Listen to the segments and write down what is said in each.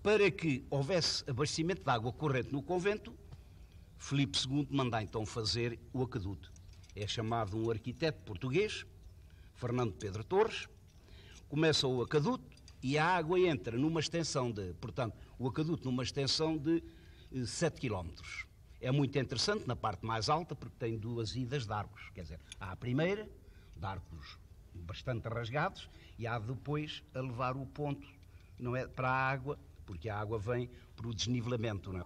Para que houvesse abastecimento de água corrente no convento, Filipe II manda então fazer o aqueduto. É chamado um arquiteto português, Fernando Pedro Torres, começa o aqueduto e a água entra numa extensão portanto, o aqueduto numa extensão de 7 km. É muito interessante na parte mais alta porque tem 2 idas de arcos, quer dizer, há a primeira, de arcos bastante rasgados, e há depois a levar o ponto, não é, para a água, porque a água vem por o desnivelamento, não é?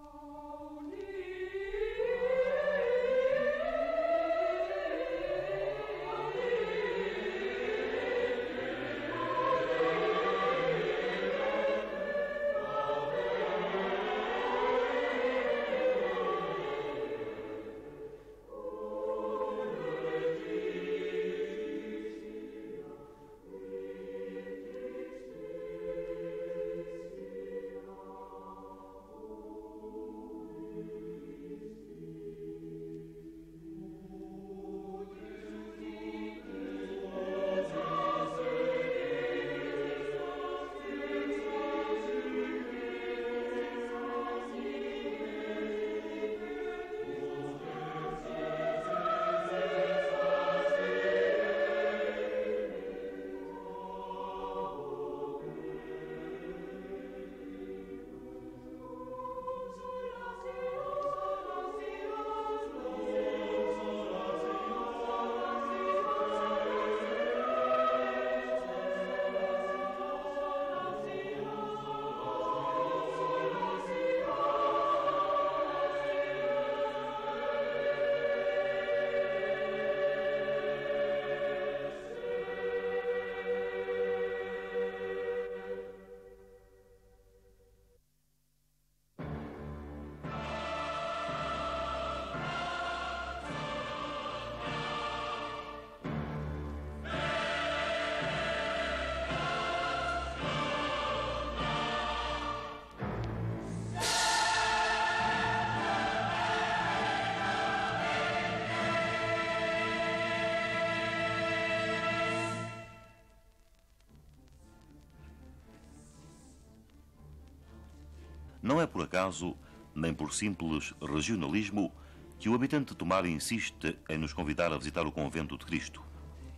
Não é por acaso, nem por simples regionalismo, que o habitante de Tomar insiste em nos convidar a visitar o Convento de Cristo.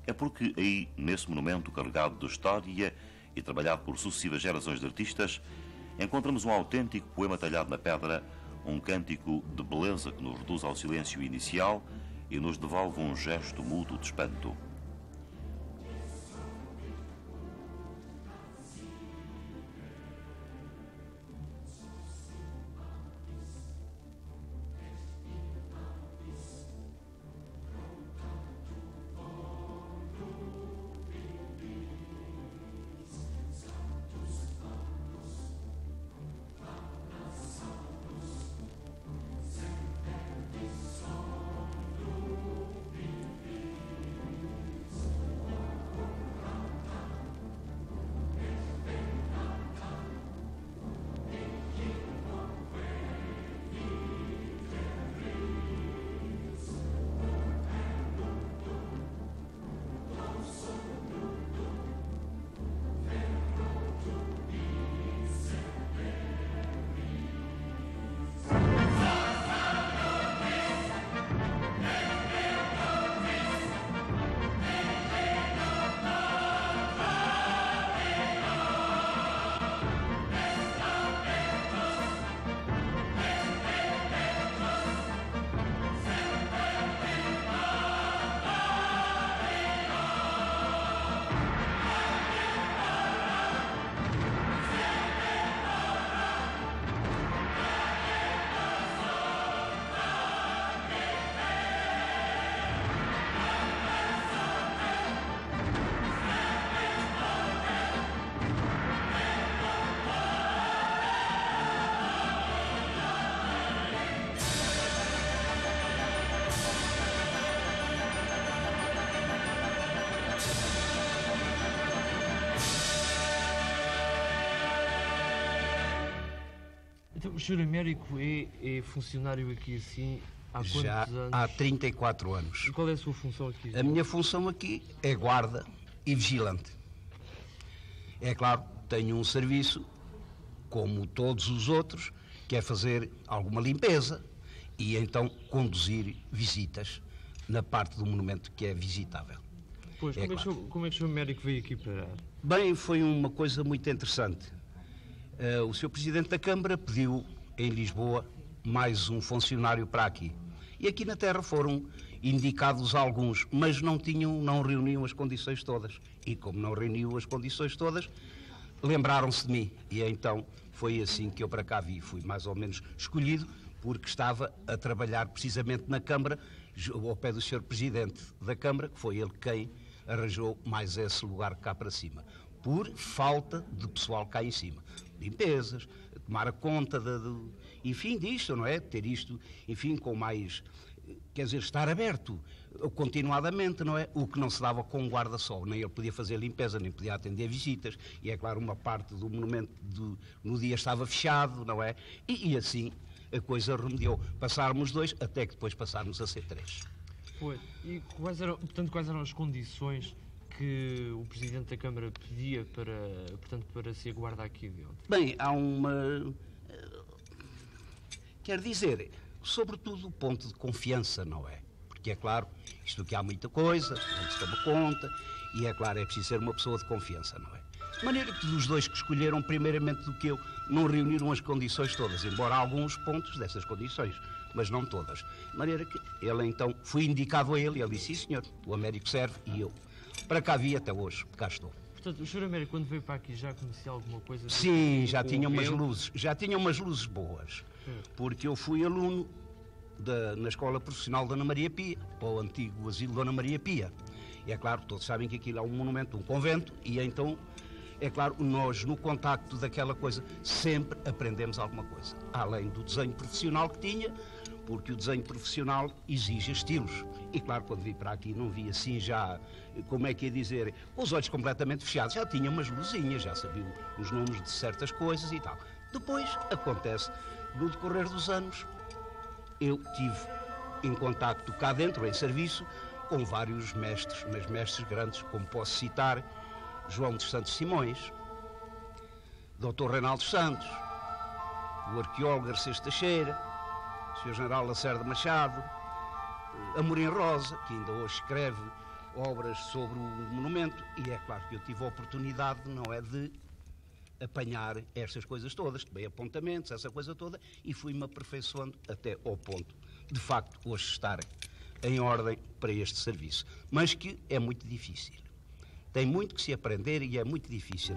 É porque aí, nesse monumento carregado de história e trabalhado por sucessivas gerações de artistas, encontramos um autêntico poema talhado na pedra, um cântico de beleza que nos reduz ao silêncio inicial e nos devolve um gesto mudo de espanto. Então, o Sr. Américo é funcionário aqui assim há quantos anos? Há 34 anos. E qual é a sua função aqui? A minha função aqui é guarda e vigilante. É claro, tenho um serviço como todos os outros, quer fazer alguma limpeza e então conduzir visitas na parte do monumento que é visitável. Pois, como é que o Sr. Américo veio aqui parar? Bem, foi uma coisa muito interessante. O Sr. Presidente da Câmara pediu em Lisboa mais um funcionário para aqui. E aqui na Terra foram indicados alguns, mas não reuniam as condições todas. E como não reuniam as condições todas, lembraram-se de mim. E então foi assim que eu para cá vi. Fui mais ou menos escolhido porque estava a trabalhar precisamente na Câmara, ao pé do Sr. Presidente da Câmara, que foi ele quem arranjou mais esse lugar cá para cima. Por falta de pessoal cá em cima. Limpezas, tomar a conta enfim, disto, não é? Ter isto, enfim, com mais... Quer dizer, estar aberto continuadamente, não é? O que não se dava com um guarda-sol. Nem ele podia fazer limpeza, nem podia atender visitas. E é claro, uma parte do monumento no dia estava fechado, não é? E assim a coisa remediou. Passáramos 2, até que depois passáramos a ser 3. Foi. E quais eram as condições que o Presidente da Câmara pedia para ser guarda aqui dentro? Bem, há uma... Quer dizer, sobretudo o ponto de confiança, não é? Porque é claro, isto aqui há muita coisa, não se toma conta, e é claro, é preciso ser uma pessoa de confiança, não é? De maneira que dos 2 que escolheram, primeiramente do que eu, não reuniram as condições todas, embora alguns pontos dessas condições, mas não todas. De maneira que ele então, fui indicado a ele, e ele disse, sim senhor, o Américo serve, e eu para cá vi até hoje, cá estou. Portanto, o Sr. Américo, quando veio para aqui, já conhecia alguma coisa? Sim, já tinha umas luzes boas, porque eu fui aluno na Escola Profissional Dona Maria Pia, para o antigo asilo Dona Maria Pia. E é claro, todos sabem que aquilo é um monumento, um convento, e então, é claro, nós no contacto daquela coisa sempre aprendemos alguma coisa. Além do desenho profissional que tinha, porque o desenho profissional exige estilos. E claro, quando vim para aqui não vi assim já, como é que ia dizer, com os olhos completamente fechados. Já tinha umas luzinhas, já sabia os nomes de certas coisas e tal. Depois acontece, no decorrer dos anos, eu tive em contacto cá dentro, em serviço, com vários mestres, mas mestres grandes, como posso citar João dos Santos Simões, Dr. Reinaldo Santos, o arqueólogo Garcês Teixeira, o Sr. General Lacerda Machado, Amorim Rosa, que ainda hoje escreve obras sobre o monumento, e é claro que eu tive a oportunidade, não é, de apanhar estas coisas todas, tomei apontamentos, essa coisa toda, e fui-me aperfeiçoando até ao ponto, de facto, hoje estar em ordem para este serviço. Mas que é muito difícil. Tem muito que se aprender e é muito difícil.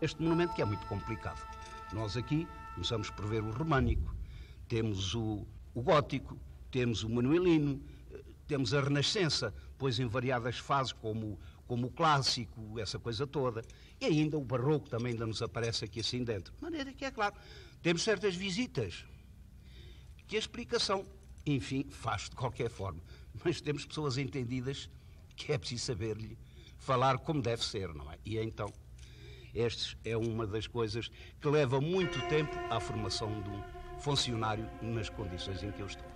Este monumento que é muito complicado. Nós aqui começamos por ver o românico, temos o gótico, temos o manuelino, temos a renascença, depois em variadas fases como o clássico, essa coisa toda, e ainda o barroco também ainda nos aparece aqui assim dentro. De maneira que é claro, temos certas visitas que a explicação, enfim, faz de qualquer forma, mas temos pessoas entendidas que é preciso saber-lhe falar como deve ser, não é? E então, esta é uma das coisas que leva muito tempo à formação de um funcionário nas condições em que eu estou.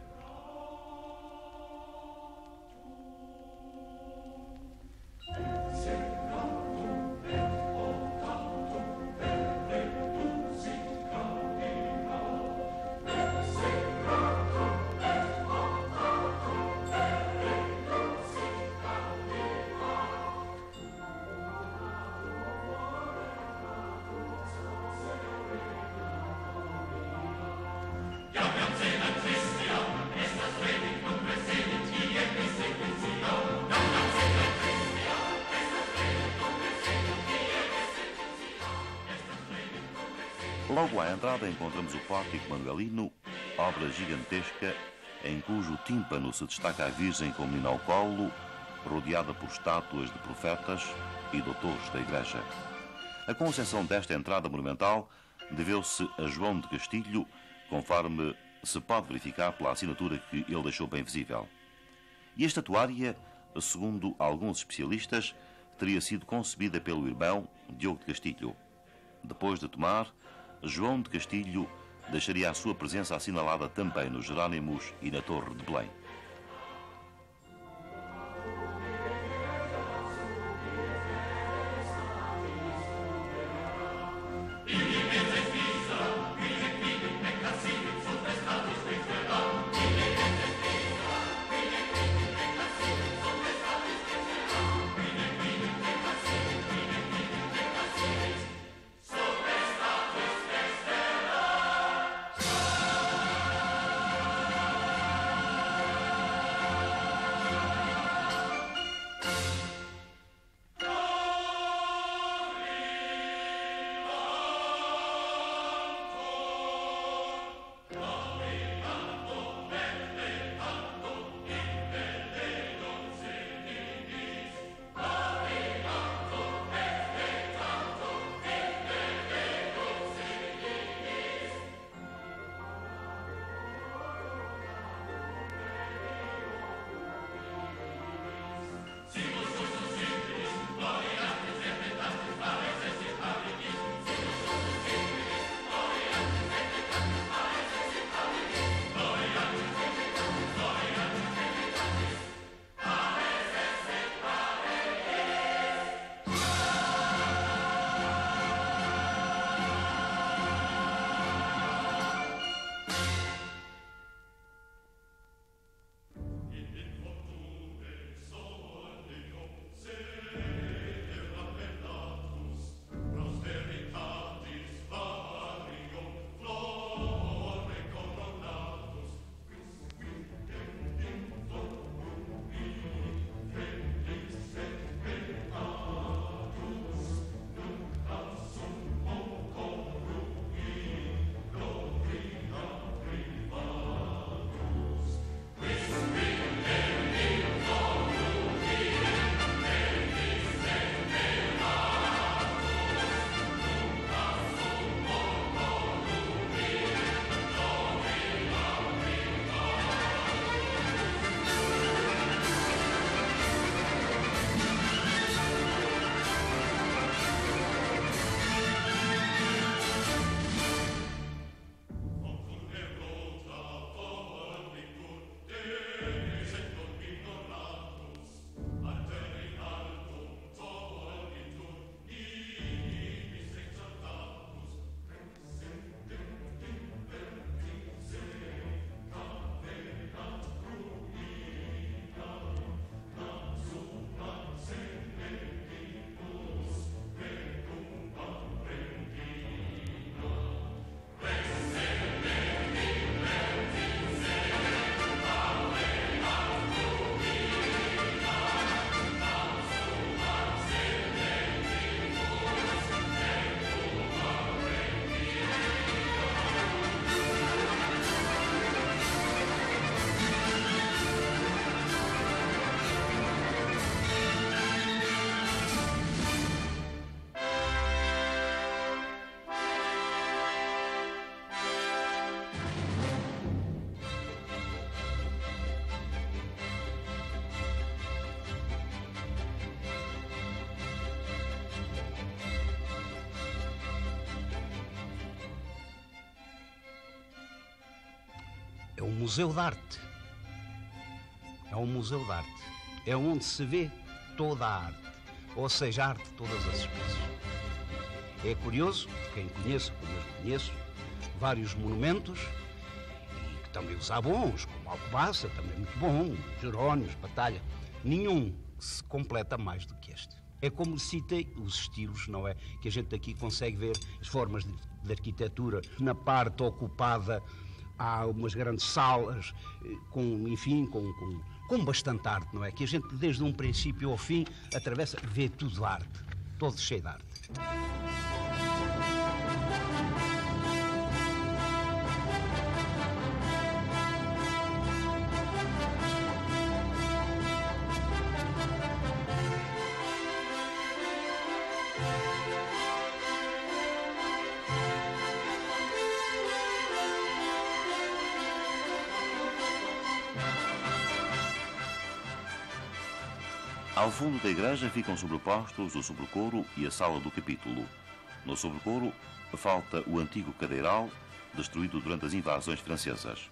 Logo à entrada encontramos o pórtico manuelino, obra gigantesca em cujo tímpano se destaca a Virgem com o menino ao colo, rodeada por estátuas de profetas e doutores da Igreja. A concessão desta entrada monumental deveu-se a João de Castilho, conforme se pode verificar pela assinatura que ele deixou bem visível. E a estatuária, segundo alguns especialistas, teria sido concebida pelo irmão Diogo de Castilho. Depois de Tomar, João de Castilho deixaria a sua presença assinalada também nos Jerônimos e na Torre de Belém. É um museu de arte. É um museu de arte. É onde se vê toda a arte. Ou seja, a arte de todas as espécies. É curioso, quem conhece, como eu conheço, vários monumentos, e que também os há bons, como Alcobaça, também muito bom, Jerónimos, Batalha. Nenhum se completa mais do que este. É como citei os estilos, não é? Que a gente aqui consegue ver as formas de arquitetura. Na parte ocupada há umas grandes salas com bastante arte, não é? Que a gente desde um princípio ao fim atravessa, vê tudo arte, todo cheio de arte. Ao fundo da igreja ficam sobrepostos o sobrecoro e a sala do capítulo. No sobrecoro falta o antigo cadeiral, destruído durante as invasões francesas.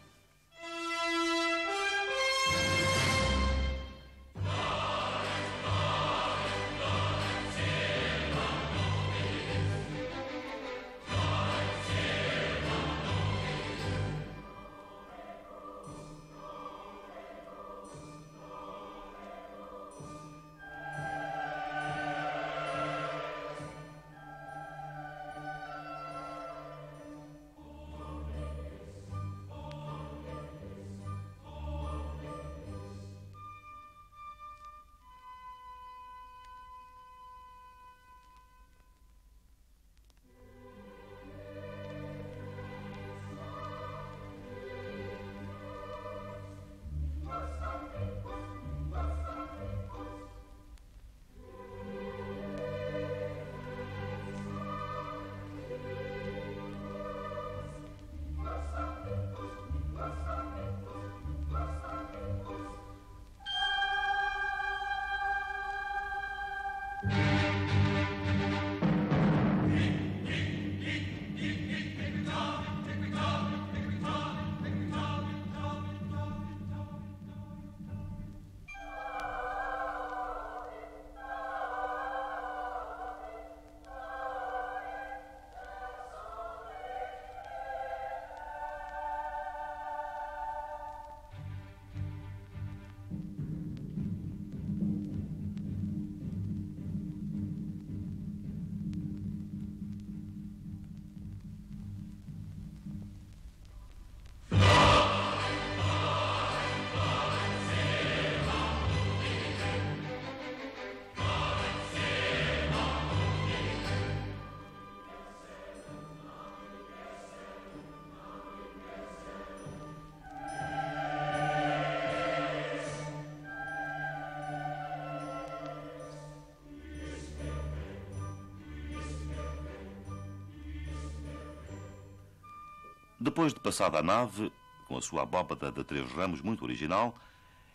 Depois de passada a nave, com a sua abóbada de 3 ramos muito original,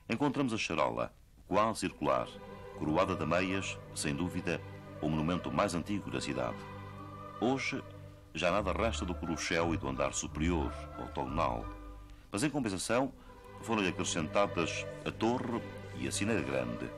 encontramos a charola, quase circular, coroada de meias, sem dúvida, o monumento mais antigo da cidade. Hoje, já nada resta do coruchel e do andar superior, octogonal, mas em compensação foram-lhe acrescentadas a torre e a sineira grande.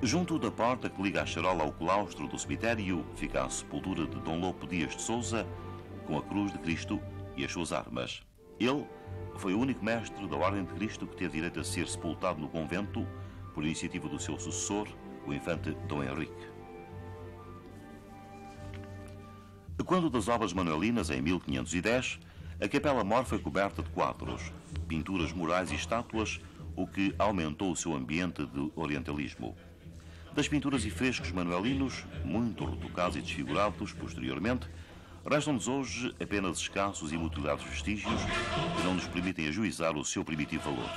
Junto da porta que liga a charola ao claustro do cemitério fica a sepultura de Dom Lopo Dias de Sousa, com a cruz de Cristo e as suas armas. Ele foi o único mestre da Ordem de Cristo que teve direito a ser sepultado no convento por iniciativa do seu sucessor, o infante Dom Henrique. Quando das obras manuelinas, em 1510, a capela-mor foi coberta de quadros, pinturas murais e estátuas, o que aumentou o seu ambiente de orientalismo. Das pinturas e frescos manuelinos, muito retocados e desfigurados posteriormente, restam-nos hoje apenas escassos e mutilados vestígios que não nos permitem ajuizar o seu primitivo valor.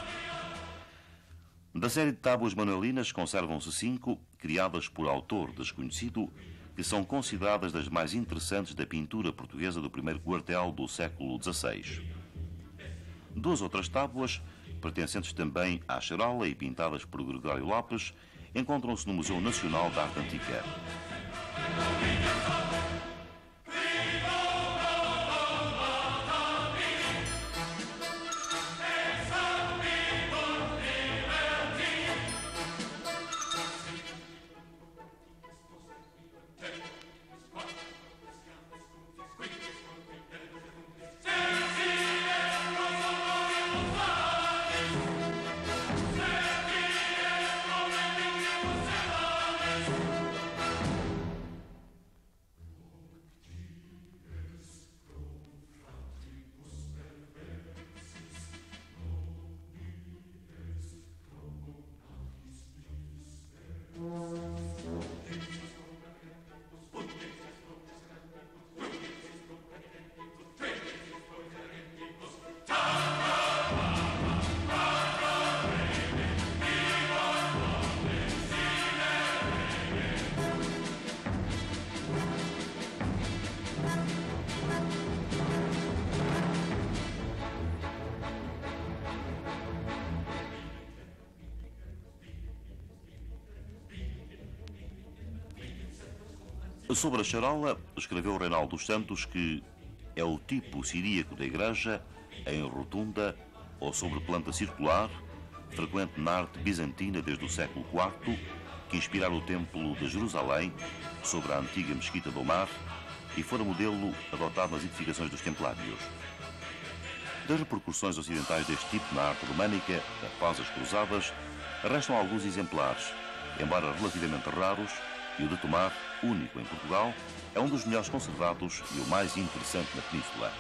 Da série de tábuas manuelinas conservam-se 5, criadas por autor desconhecido, que são consideradas das mais interessantes da pintura portuguesa do primeiro quartel do século XVI. 2 outras tábuas pertencentes também à charola e pintadas por Gregório Lopes, encontram-se no Museu Nacional de Arte Antiga. Sobre a charola, escreveu Reinaldo dos Santos que é o tipo siríaco da igreja, em rotunda ou sobre planta circular, frequente na arte bizantina desde o século IV, que inspirara o Templo de Jerusalém sobre a antiga Mesquita do Mar e fora modelo adotado nas edificações dos Templários. Das repercussões ocidentais deste tipo na arte românica, após as Cruzadas, restam alguns exemplares, embora relativamente raros, e o de Tomar, único em Portugal, é um dos melhores conservados e o mais interessante na Península.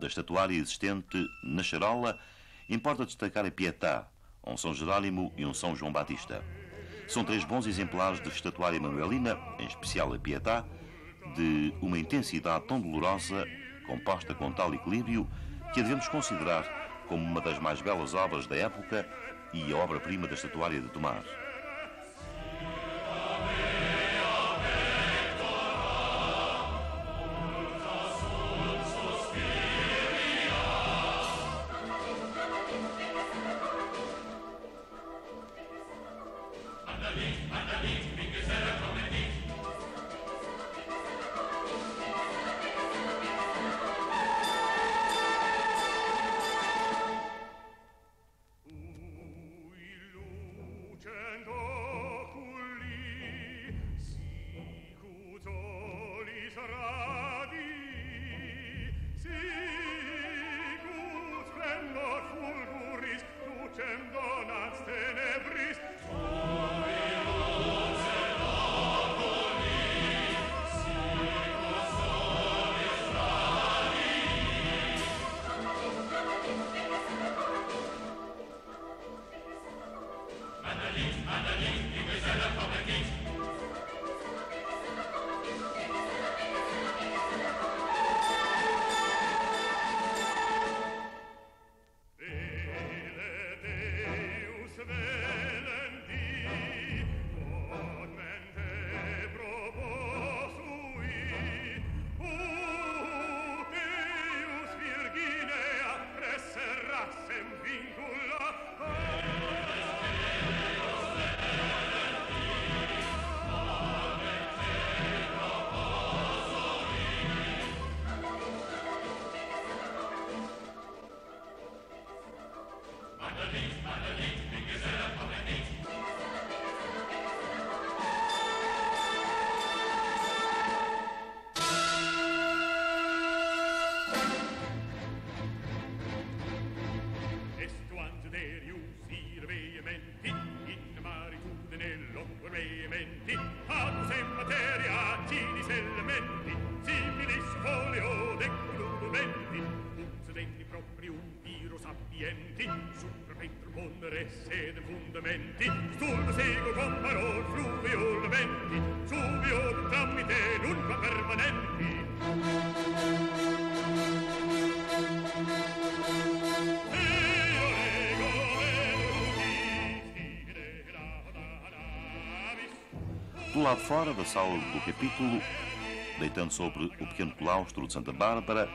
Da estatuária existente na charola, importa destacar a Pietà, um São Jerólimo e um São João Batista. São três bons exemplares de estatuária manuelina, em especial a Pietà, de uma intensidade tão dolorosa, composta com tal equilíbrio, que a devemos considerar como uma das mais belas obras da época e a obra-prima da estatuária de Tomar. elementi, similis folio decolumenti, ut degni propri un viro sapienti, super petro pondere sede fundamenti, sturdo sego con parol fluviolmente, subio tramite nunca permanenti. Do lado de fora da sala do capítulo, deitando sobre o pequeno claustro de Santa Bárbara,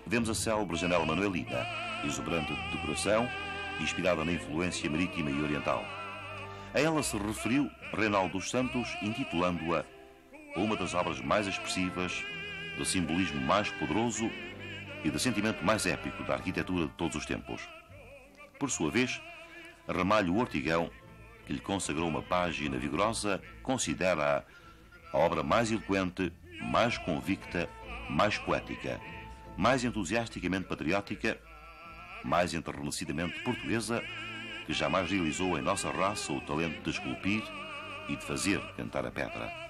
vemos a célebre janela manuelina, exuberante de decoração e inspirada na influência marítima e oriental. A ela se referiu Reinaldo dos Santos, intitulando-a uma das obras mais expressivas, do simbolismo mais poderoso e do sentimento mais épico da arquitetura de todos os tempos. Por sua vez, Ramalho Ortigão, que lhe consagrou uma página vigorosa, considera-a a obra mais eloquente, mais convicta, mais poética, mais entusiasticamente patriótica, mais enternecidamente portuguesa, que jamais realizou em nossa raça o talento de esculpir e de fazer cantar a pedra.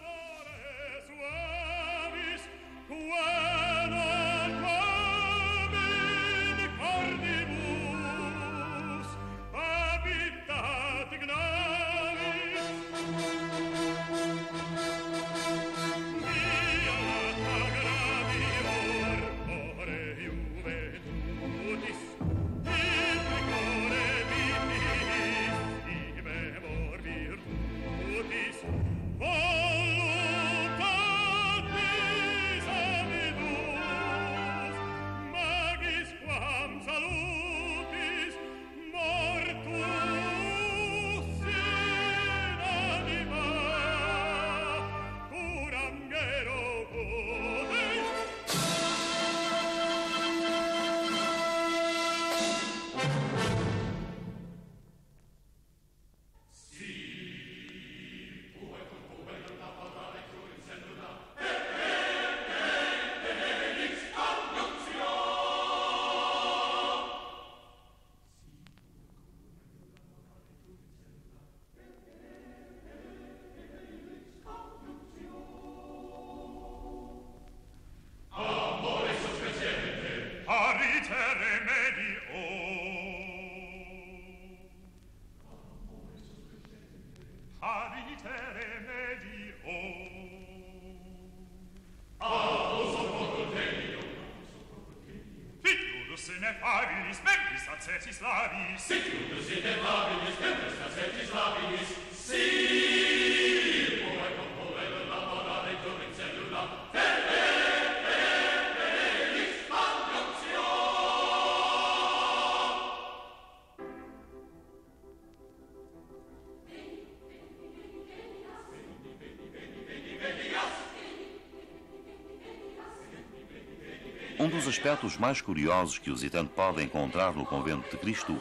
Um dos aspectos mais curiosos que o visitante pode encontrar no Convento de Cristo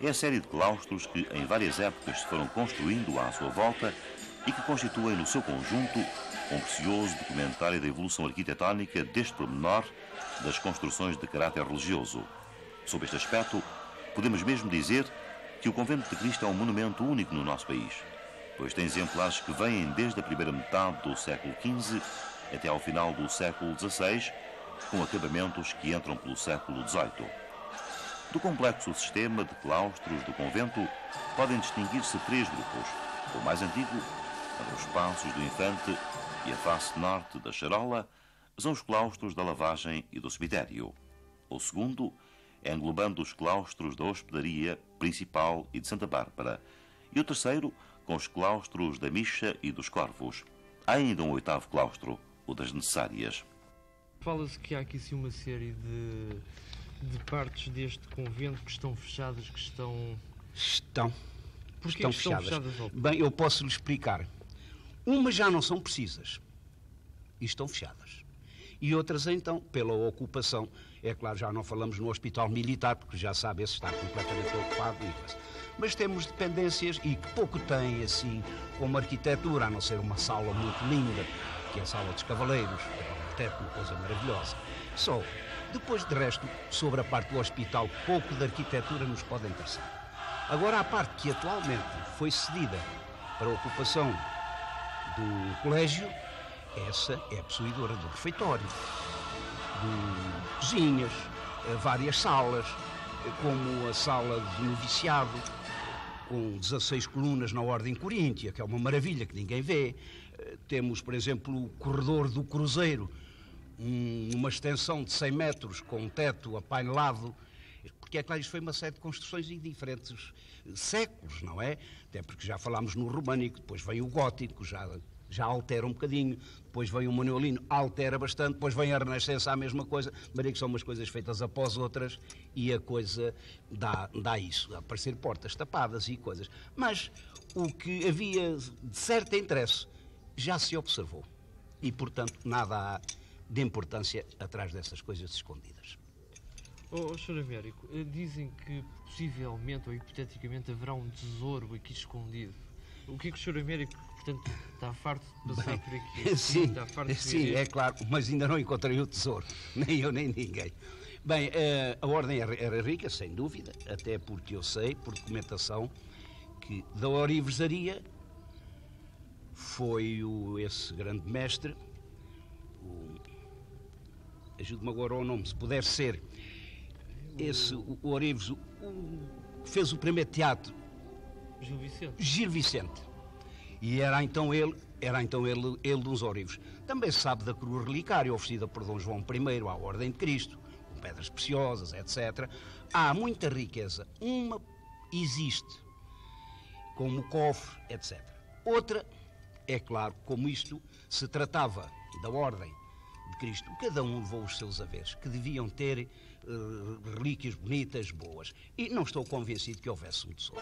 é a série de claustros que, em várias épocas, se foram construindo à sua volta e que constituem, no seu conjunto, um precioso documentário da evolução arquitetónica deste pormenor das construções de caráter religioso. Sob este aspecto, podemos mesmo dizer que o Convento de Cristo é um monumento único no nosso país, pois tem exemplares que vêm desde a primeira metade do século XV até ao final do século XVI, com acabamentos que entram pelo século XVIII. Do complexo sistema de claustros do convento podem distinguir-se três grupos. O mais antigo, entre os Passos do Infante e a face norte da Charola, são os claustros da Lavagem e do Cemitério. O segundo é englobando os claustros da Hospedaria Principal e de Santa Bárbara. E o terceiro, com os claustros da Micha e dos Corvos. Há ainda um oitavo claustro, o das Necessárias. Fala-se que há aqui sim uma série de partes deste convento que estão fechadas, que estão... Estão fechadas. Bem, eu posso lhe explicar. Umas já não são precisas e estão fechadas. E outras, então, pela ocupação. É claro, já não falamos no hospital militar, porque já sabe, esse está completamente ocupado. Mas temos dependências e que pouco têm, assim, como arquitetura, a não ser uma sala muito linda, que é a Sala dos Cavaleiros, que é uma coisa maravilhosa. Só, depois de resto, sobre a parte do hospital, pouco de arquitetura nos pode interessar. Agora, a parte que atualmente foi cedida para a ocupação do colégio Essa é a possuidora do refeitório, de cozinhas, várias salas, como a sala de noviciado, com 16 colunas na ordem coríntia, que é uma maravilha que ninguém vê. Temos, por exemplo, o corredor do cruzeiro, uma extensão de 100 metros, com um teto apainelado, porque é claro, isto foi uma série de construções em diferentes séculos, não é? Até porque já falámos no românico, depois veio o gótico, já altera um bocadinho, depois vem o manuelino, altera bastante, depois vem a Renascença, a mesma coisa, mas que são umas coisas feitas após outras e a coisa dá isso, a aparecer portas tapadas e coisas. Mas o que havia de certo interesse já se observou e, portanto, nada há de importância atrás dessas coisas escondidas. Sr. Américo, dizem que possivelmente ou hipoteticamente haverá um tesouro aqui escondido. O que é que o Sr. Américo, portanto, está farto de passar por aqui? Sim, está farto de sim, ver é claro, mas ainda não encontrei o tesouro, nem eu nem ninguém. Bem, a ordem era rica, sem dúvida, até porque eu sei, por documentação, que da orivesaria foi esse grande mestre, ajude-me agora ao nome, se puder ser, o Orives, fez o primeiro teatro, Gil Vicente. E era então ele dos Orives. Também se sabe da cruz relicária oferecida por Dom João I à Ordem de Cristo, com pedras preciosas, etc. Há muita riqueza. Uma existe, como o cofre, etc. Outra, é claro, como isto se tratava da Ordem de Cristo, cada um levou os seus haveres, que deviam ter relíquias bonitas, boas. E não estou convencido que houvesse um tesouro.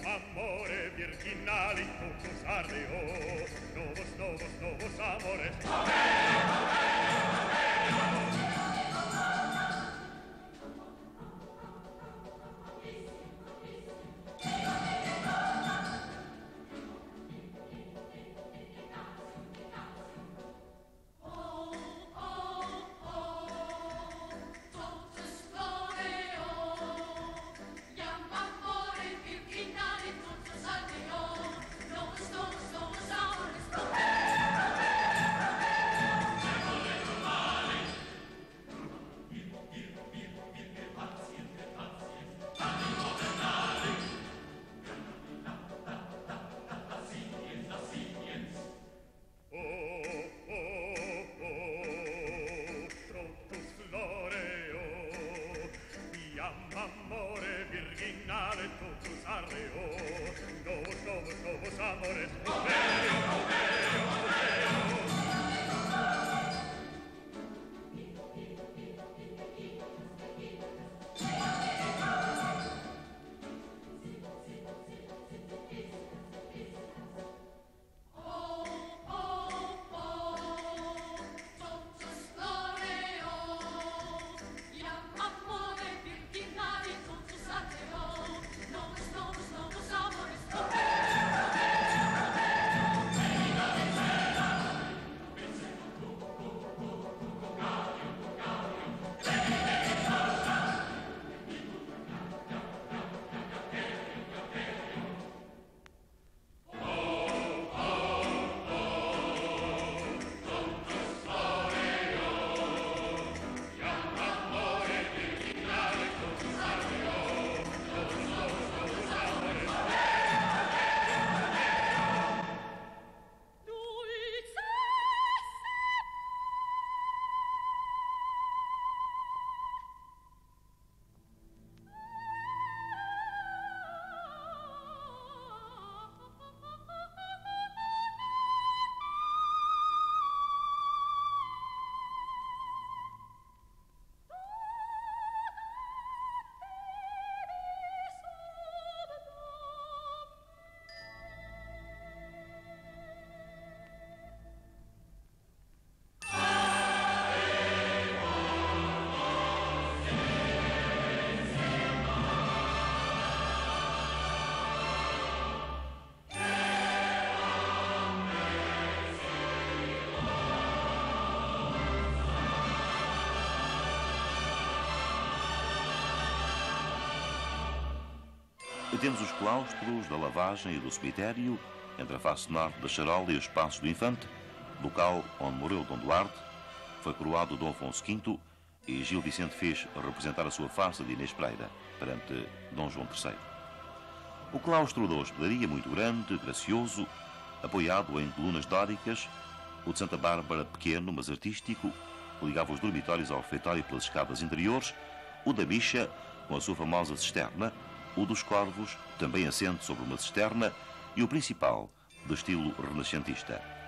Amore virginali, tucus ardeo, novos amores. temos os claustros da Lavagem e do Cemitério, entre a face norte da Charola e os Passos do Infante, local onde morreu Dom Duarte, foi coroado Dom Afonso V e Gil Vicente fez representar a sua farsa de Inês Pereira perante Dom João III. O claustro da hospedaria, muito grande, gracioso, apoiado em colunas dóricas, o de Santa Bárbara, pequeno, mas artístico, ligava os dormitórios ao refeitório pelas escadas interiores, o da Bicha, com a sua famosa cisterna, o dos Corvos, também assente sobre uma cisterna, e o principal, de estilo renascentista.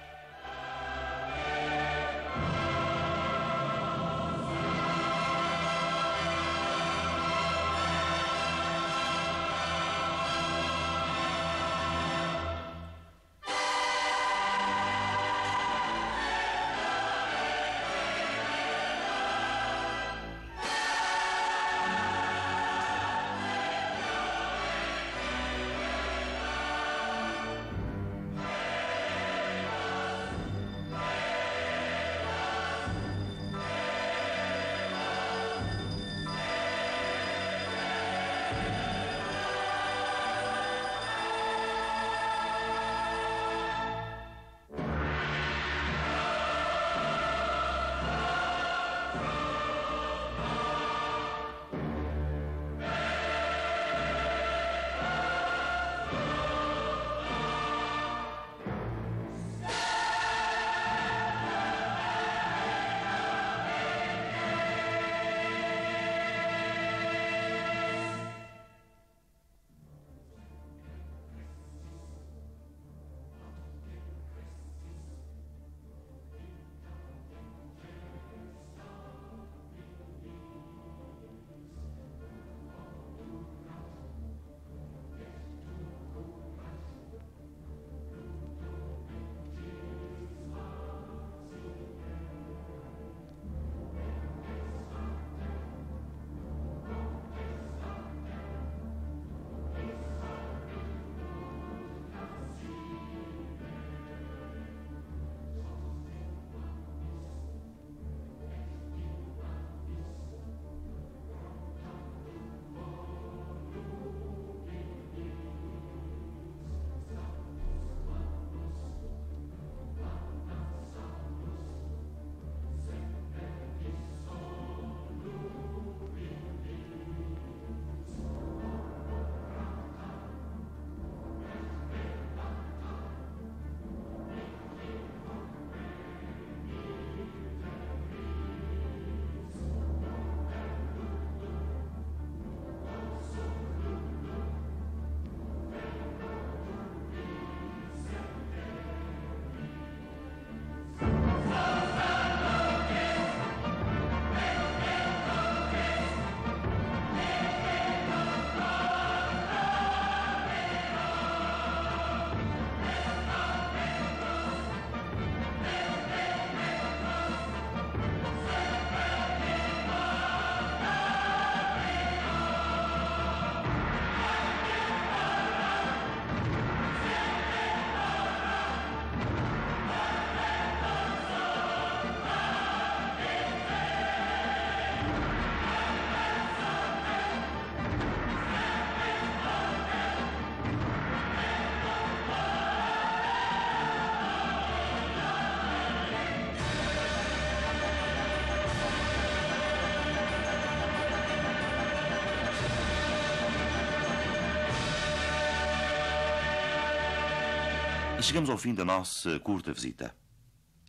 Chegamos ao fim da nossa curta visita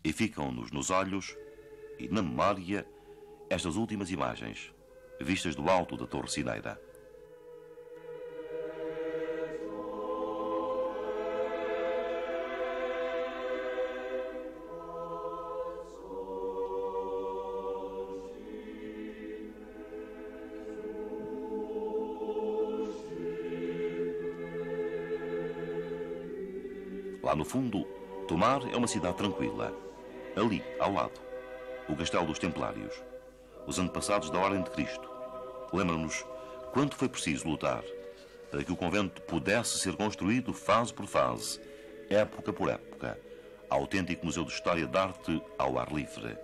e ficam-nos nos olhos e na memória estas últimas imagens, vistas do alto da Torre Cineira. Lá no fundo, Tomar é uma cidade tranquila. Ali, ao lado, o Castelo dos Templários, os antepassados da Ordem de Cristo. Lembra-nos quanto foi preciso lutar para que o convento pudesse ser construído fase por fase, época por época, autêntico museu de história de arte ao ar livre.